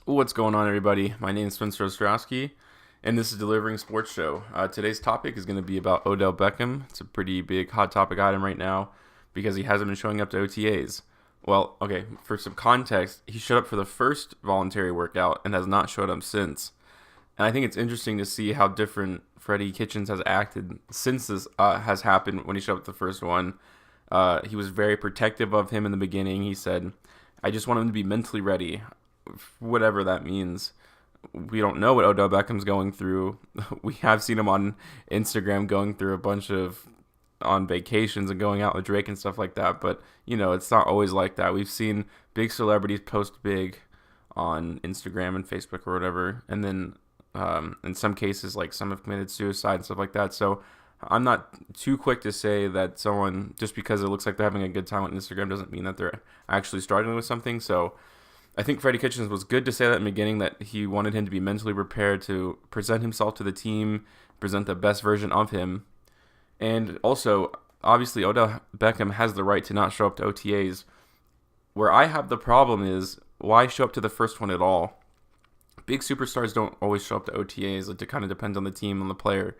What's going on, everybody? My name is Spencer Ostrowski, and this is Delivering Sports Show. Today's topic is going to be about Odell Beckham. It's a pretty big hot topic item right now because he hasn't been showing up to OTAs. Well, okay, for some context, he showed up for the first voluntary workout and has not showed up since. And I think it's interesting to see how different Freddie Kitchens has acted since this has happened when he showed up the first one. He was very protective of him in the beginning. He said, I just want him to be mentally ready, whatever that means. We don't know what Odell Beckham's going through. We have seen him on Instagram going through a bunch of on vacations and going out with Drake and stuff like that. But, it's not always like that. We've seen big celebrities post big on Instagram and Facebook or whatever. And then in some cases, like some have committed suicide and stuff like that. So I'm not too quick to say that someone, just because it looks like they're having a good time on Instagram, doesn't mean that they're actually struggling with something. So I think Freddie Kitchens was good to say that in the beginning, that he wanted him to be mentally prepared to present himself to the team, present the best version of him. And also, obviously, Odell Beckham has the right to not show up to OTAs. Where I have the problem is, why show up to the first one at all? Big superstars don't always show up to OTAs. It kind of depends on the team, on the player.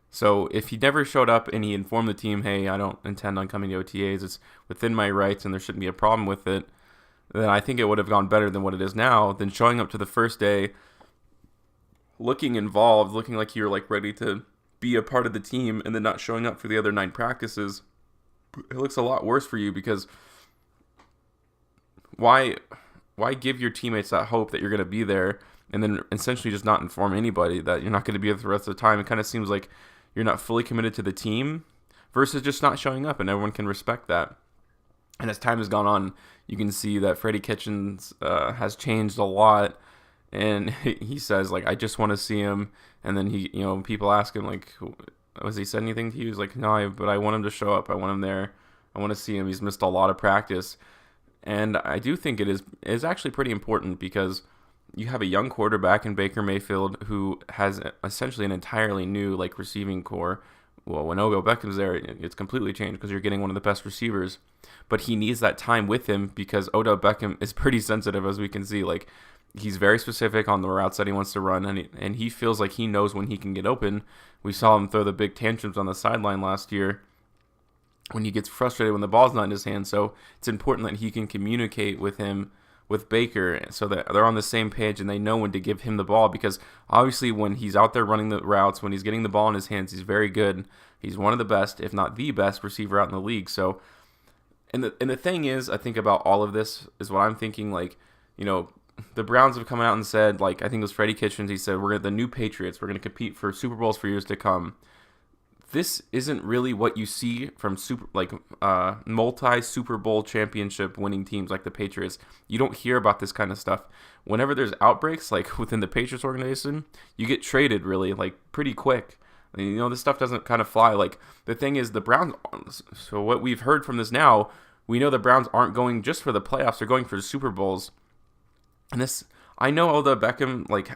So if he never showed up and he informed the team, hey, I don't intend on coming to OTAs, it's within my rights and there shouldn't be a problem with it, then I think it would have gone better than what it is now, than showing up to the first day, looking involved, looking like you're ready to be a part of the team, and then not showing up for the other 9 practices. It looks a lot worse for you, because why give your teammates that hope that you're going to be there and then essentially just not inform anybody that you're not going to be there the rest of the time? It kind of seems like you're not fully committed to the team versus just not showing up, and everyone can respect that. And as time has gone on, you can see that Freddie Kitchens has changed a lot. And he says, I just want to see him. And then people ask him, has he said anything to you? He's like, no, but I want him to show up. I want him there. I want to see him. He's missed a lot of practice. And I do think it is actually pretty important, because you have a young quarterback in Baker Mayfield who has essentially an entirely new receiving core. Well, when Odell Beckham's there, it's completely changed because you're getting one of the best receivers. But he needs that time with him, because Odell Beckham is pretty sensitive, as we can see. He's very specific on the routes that he wants to run, and he feels like he knows when he can get open. We saw him throw the big tantrums on the sideline last year when he gets frustrated when the ball's not in his hand. So it's important that he can communicate with Baker, so that they're on the same page and they know when to give him the ball, because obviously when he's out there running the routes, when he's getting the ball in his hands, he's very good. He's one of the best, if not the best receiver out in the league. So, and the thing is, I think about all of this is what I'm thinking, the Browns have come out and said, I think it was Freddie Kitchens, he said, we're the new Patriots. We're going to compete for Super Bowls for years to come. This isn't really what you see from multi Super Bowl championship winning teams like the Patriots. You don't hear about this kind of stuff. Whenever there's outbreaks within the Patriots organization, you get traded really pretty quick. This stuff doesn't kind of fly. The thing is, the Browns. So what we've heard from this now, we know the Browns aren't going just for the playoffs; they're going for the Super Bowls. And this, I know Odell Beckham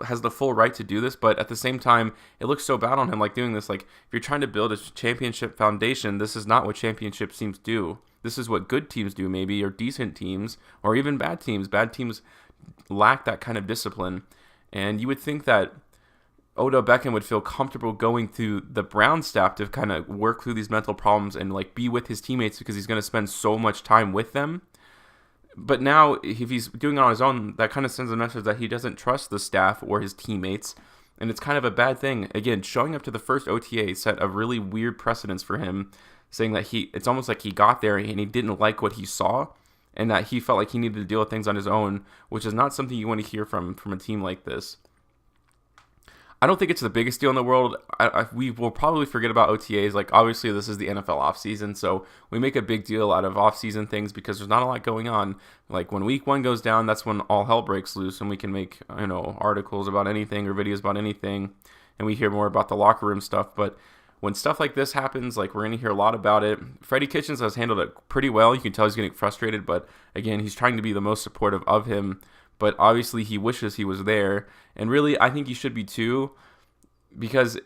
has the full right to do this, but at the same time, it looks so bad on him doing this. If you're trying to build a championship foundation, this is not what championship teams do. This is what good teams do, maybe, or decent teams, or even bad teams. Bad teams lack that kind of discipline, and you would think that Odell Beckham would feel comfortable going through the Browns staff to kind of work through these mental problems and be with his teammates, because he's going to spend so much time with them. But now, if he's doing it on his own, that kind of sends a message that he doesn't trust the staff or his teammates, and it's kind of a bad thing. Again, showing up to the first OTA set a really weird precedence for him, saying that it's almost like he got there and he didn't like what he saw, and that he felt like he needed to deal with things on his own, which is not something you want to hear from a team like this. I don't think it's the biggest deal in the world. We will probably forget about OTAs. Obviously, this is the NFL offseason, so we make a big deal out of offseason things because there's not a lot going on. When week 1 goes down, that's when all hell breaks loose, and we can make articles about anything or videos about anything, and we hear more about the locker room stuff. But when stuff like this happens, we're going to hear a lot about it. Freddie Kitchens has handled it pretty well. You can tell he's getting frustrated, but again, he's trying to be the most supportive of him. But obviously, he wishes he was there. And really, I think he should be too, because,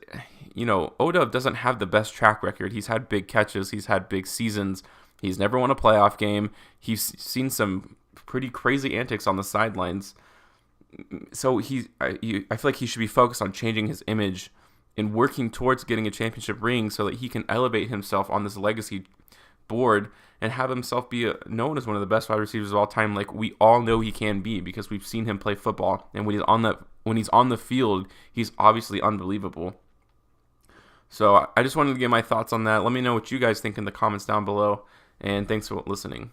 Odell doesn't have the best track record. He's had big catches. He's had big seasons. He's never won a playoff game. He's seen some pretty crazy antics on the sidelines. So I feel like he should be focused on changing his image and working towards getting a championship ring so that he can elevate himself on this legacy board and have himself be known as one of the best wide receivers of all time, like we all know he can be because we've seen him play football, and when he's on the field, he's obviously unbelievable. So I just wanted to get my thoughts on that. Let me know what you guys think in the comments down below, and thanks for listening.